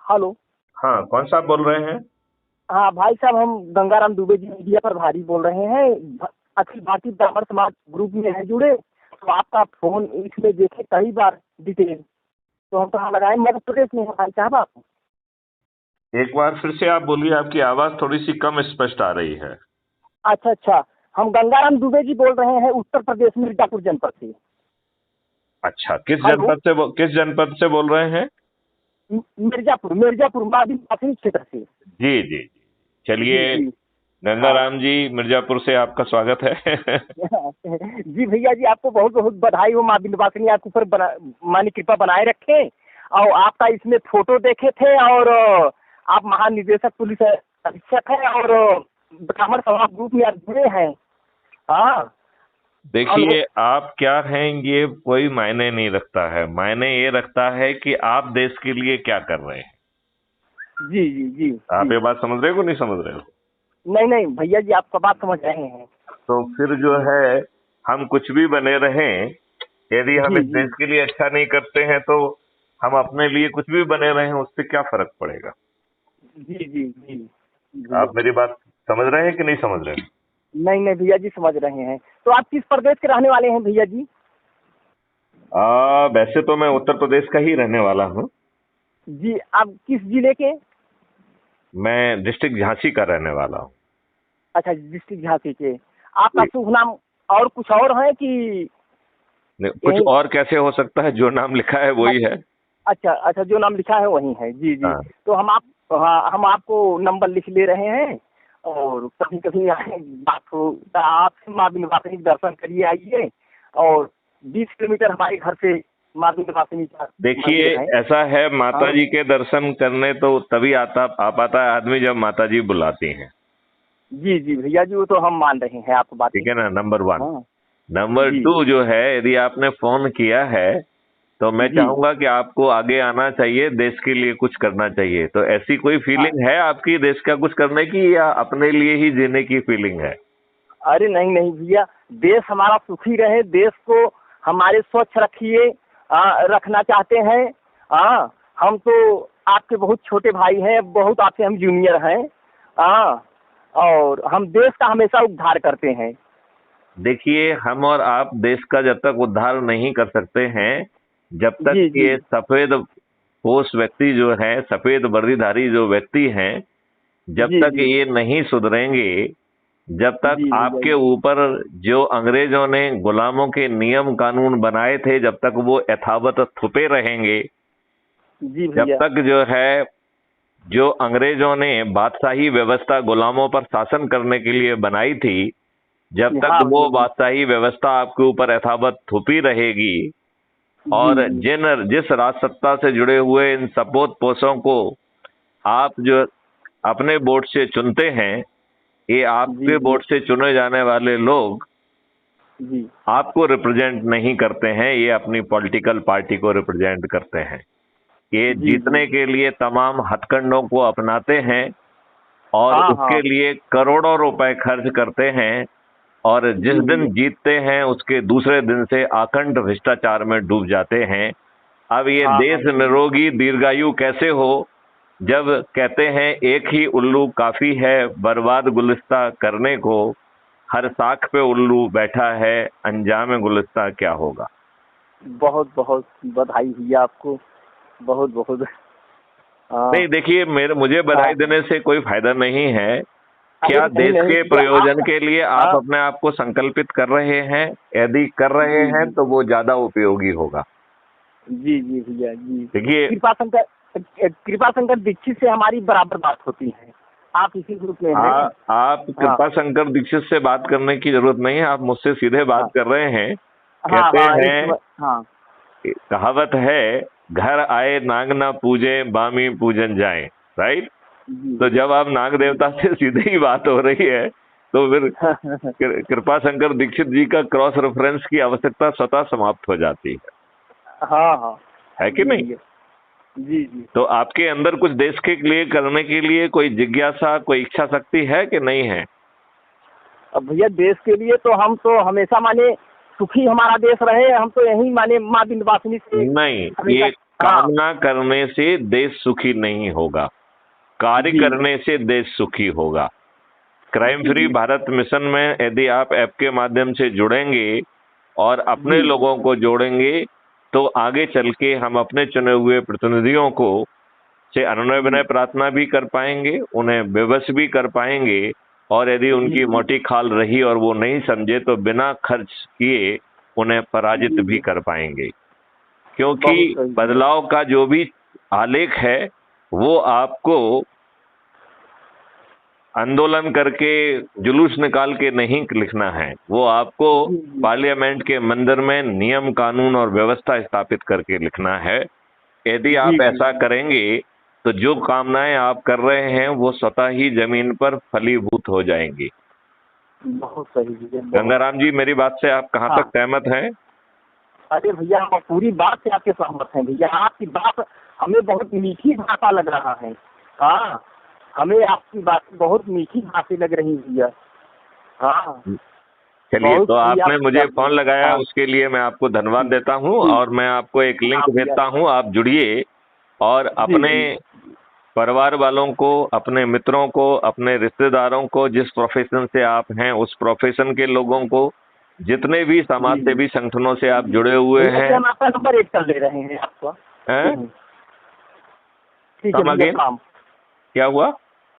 Hello. हाँ, कौन साहब बोल रहे हैं? हाँ भाई साहब, हम गंगाराम दुबे जी मीडिया पर भारी बोल रहे हैं। अखिल भारतीय ब्राह्मण समाज ग्रुप में है जुड़े, तो आपका फोन इसमें देखे कई बार डिटेल, तो हम कहाँ लगाए, मध्य प्रदेश में है भाई साहब आप। एक बार फिर से आप बोलिए, आपकी आवाज थोड़ी सी कम स्पष्ट आ रही है। अच्छा अच्छा, हम गंगाराम दुबे जी बोल रहे हैं उत्तर प्रदेश मिर्जापुर जनपद से। अच्छा, किस हेलो। जनपद से बोल रहे हैं? मिर्जापुर मिर्जापुर मादिन क्षेत्र से। जी जी जी। चलिए, जी जी। हाँ। गंगाराम जी, मिर्जापुर से आपका स्वागत है। जी भैया जी, आपको बहुत बहुत बधाई हो। माँ विंध्यवासिनी आपके ऊपर मानी कृपा बनाए रखे। और आपका इसमें फोटो देखे थे, और आप महानिदेशक पुलिस अधीक्षक हैं, और ब्राह्मण समाज ग्रुप में आप जुड़े हैं। हाँ। हेलो। देखिए, आप क्या हैं ये कोई मायने नहीं रखता है। मायने ये रखता है कि आप देश के लिए क्या कर रहे हैं। जी जी जी आप जी। ये बात समझ रहे हो कि नहीं समझ रहे हो? नहीं नहीं भैया जी, आपका बात समझ रहे हैं। तो फिर जो जी है, हम कुछ भी बने रहें, यदि हम जी इस जी देश के लिए अच्छा नहीं करते हैं तो हम अपने लिए कुछ भी बने रहें, उससे क्या फर्क पड़ेगा? जी जी जी भैया। आप मेरी बात समझ रहे हैं कि नहीं समझ रहे हैं? नहीं नहीं भैया जी, समझ रहे हैं। तो आप किस प्रदेश के रहने वाले हैं भैया जी? वैसे तो मैं उत्तर प्रदेश का ही रहने वाला हूँ। जी, आप किस जिले के? मैं डिस्ट्रिक्ट झांसी का रहने वाला हूँ। अच्छा, डिस्ट्रिक्ट झांसी के। आपका जी। शुभ नाम और कुछ और है कि कुछ यही? और कैसे हो सकता है, जो नाम लिखा है वही है। अच्छा अच्छा, जो नाम लिखा है वही है। जी जी। हाँ। तो हाँ, हम आपको नंबर लिख ले रहे हैं। और कभी कभी बात हो तो आप माँ विंध्यवासिनी के दर्शन करिए आइए। और 20 किलोमीटर हमारे घर से माँ विंध्यवासिनी का देखिए, मंदिर है। ऐसा है, माता हाँ जी के दर्शन करने तो तभी आ पाता है आदमी जब माता जी बुलाती हैं। जी जी भैया जी, वो तो हम मान रहे हैं आपकी बातें। ठीक है ना, नंबर वन। हाँ। नंबर जी टू जो है, यदि आपने फोन किया है तो मैं जी। चाहूंगा कि आपको आगे आना चाहिए, देश के लिए कुछ करना चाहिए। तो ऐसी कोई हाँ। फीलिंग है आपकी देश का कुछ करने की, या अपने लिए ही जीने की फीलिंग है? अरे नहीं नहीं भैया, देश हमारा सुखी रहे, देश को हमारे स्वच्छ रखिए। रखना चाहते हैं। हाँ। हम तो आपके बहुत छोटे भाई हैं, बहुत आपसे हम जूनियर हैं। हाँ। और हम देश का हमेशा उद्धार करते हैं। देखिए, हम और आप देश का जब तक उद्धार नहीं कर सकते हैं, जब तक जी जी ये सफेद पोष व्यक्ति जो है, सफेद वर्दीधारी जो व्यक्ति हैं, जब जी तक जी ये नहीं सुधरेंगे, जब तक जी भैया आपके जी। ऊपर जो अंग्रेजों ने गुलामों के नियम कानून बनाए थे, जब तक वो यथावत थुपे रहेंगे, जी जब भैया। तक जो है, जो अंग्रेजों ने बादशाही व्यवस्था गुलामों पर शासन करने के लिए बनाई थी, जब तक हाँ वो भैया जी। बादशाही व्यवस्था आपके ऊपर यथावत थुपी रहेगी, जी और जी जिस राजसत्ता से जुड़े हुए इन सपोत पोषों को आप जो अपने वोट से चुनते हैं, ये जी आपके भैया वोट से चुने जाने वाले लोग जी आपको रिप्रेजेंट नहीं करते हैं, ये अपनी पॉलिटिकल पार्टी को रिप्रेजेंट करते हैं। ये जी जी। जीतने के लिए तमाम हथकंडों को अपनाते हैं, और हाँ उसके हाँ। लिए करोड़ों रुपए खर्च करते हैं, और जिस जी दिन भैया। जीतते हैं उसके दूसरे दिन से अखंड भ्रष्टाचार में डूब जाते हैं। अब ये हाँ हाँ देश जी जी। निरोगी दीर्घायु कैसे हो, जब कहते हैं एक ही उल्लू काफी है बर्बाद गुलिस्ता करने को, हर साख पे उल्लू बैठा है, अंजाम गुलिस्ता क्या होगा। बहुत बहुत बधाई भैया आपको। बहुत बहुत। हाँ नहीं, देखिए, मेरे मुझे हाँ। बधाई देने से कोई फायदा नहीं है। अरे क्या नहीं देश नहीं के भैया, प्रयोजन आपका। के लिए आप हाँ। अपने आप को संकल्पित कर रहे हैं? यदि कर रहे जी हैं जी तो वो ज्यादा उपयोगी होगा। जी जी भैया जी। देखिए, कृपा शंकर दीक्षित से हमारी बराबर बात होती है। आप इसी ग्रुप में हैं? आप हाँ कृपा शंकर दीक्षित से बात करने की जरूरत नहीं है, आप मुझसे सीधे बात हाँ कर रहे हैं। हाँ कहते हाँ हैं, हाँ कहावत है, घर आए नाग ना पूजे बामी पूजन जाए। राइट? जी तो जब आप नाग जी। देवता से सीधे ही बात हो रही है, तो फिर कृपा शंकर दीक्षित जी का क्रॉस रेफरेंस की आवश्यकता स्वतः समाप्त हो जाती हाँ हाँ। है कि जी नहीं? भैया। जी जी। तो आपके अंदर कुछ देश के लिए करने के लिए कोई जिज्ञासा, कोई इच्छा शक्ति है कि नहीं है? अब भैया देश के लिए तो हम तो हमेशा माने सुखी हमारा देश रहे, हम तो यही माने माँ विंध्यवासिनी से नहीं, हमेशा। कामना करने से देश सुखी नहीं होगा, कार्य जी। करने से देश सुखी होगा। क्राइम फ्री भारत मिशन में यदि आप ऐप के माध्यम से जुड़ेंगे और अपने जी। लोगों को जोड़ेंगे तो आगे चल के हम अपने चुने हुए प्रतिनिधियों को से अनुनय विनय प्रार्थना भी कर पाएंगे, उन्हें विवश भी कर पाएंगे, और यदि उनकी मोटी खाल रही और वो नहीं समझे तो बिना खर्च किए उन्हें पराजित भी कर पाएंगे। क्योंकि बहुत सही। बदलाव का जो भी आलेख है वो आपको आंदोलन करके जुलूस निकाल के नहीं लिखना है, वो आपको पार्लियामेंट के मंदिर में नियम कानून और व्यवस्था स्थापित करके लिखना है। यदि आप ऐसा करेंगे तो जो कामनाएं आप कर रहे हैं वो स्वतः ही जमीन पर फलीभूत हो जाएंगी। बहुत सही जी। गंगाराम जी, मेरी बात से आप कहाँ तक सहमत हैं? अरे भैया, हम पूरी बात से आपके सहमत हैं भैया। आपकी बात हमें बहुत मीठी भाषा लग रहा है। हाँ, हमें आपकी बात बहुत मीठी भाषा लग रही भैया। हाँ, चलिए, तो आपने मुझे फोन लगाया, हाँ। उसके लिए मैं आपको धन्यवाद देता हूं, और मैं आपको एक लिंक भेजता हूं, आप जुड़िए और अपने परिवार वालों को, अपने मित्रों को, अपने रिश्तेदारों को, जिस प्रोफेशन से आप हैं उस प्रोफेशन के लोगों को, जितने भी समाज सेवी संगठनों से आप जुड़े हुए हैं। हम आपका नंबर 1 कर ले रहे हैं आपका। हैं? क्या हुआ?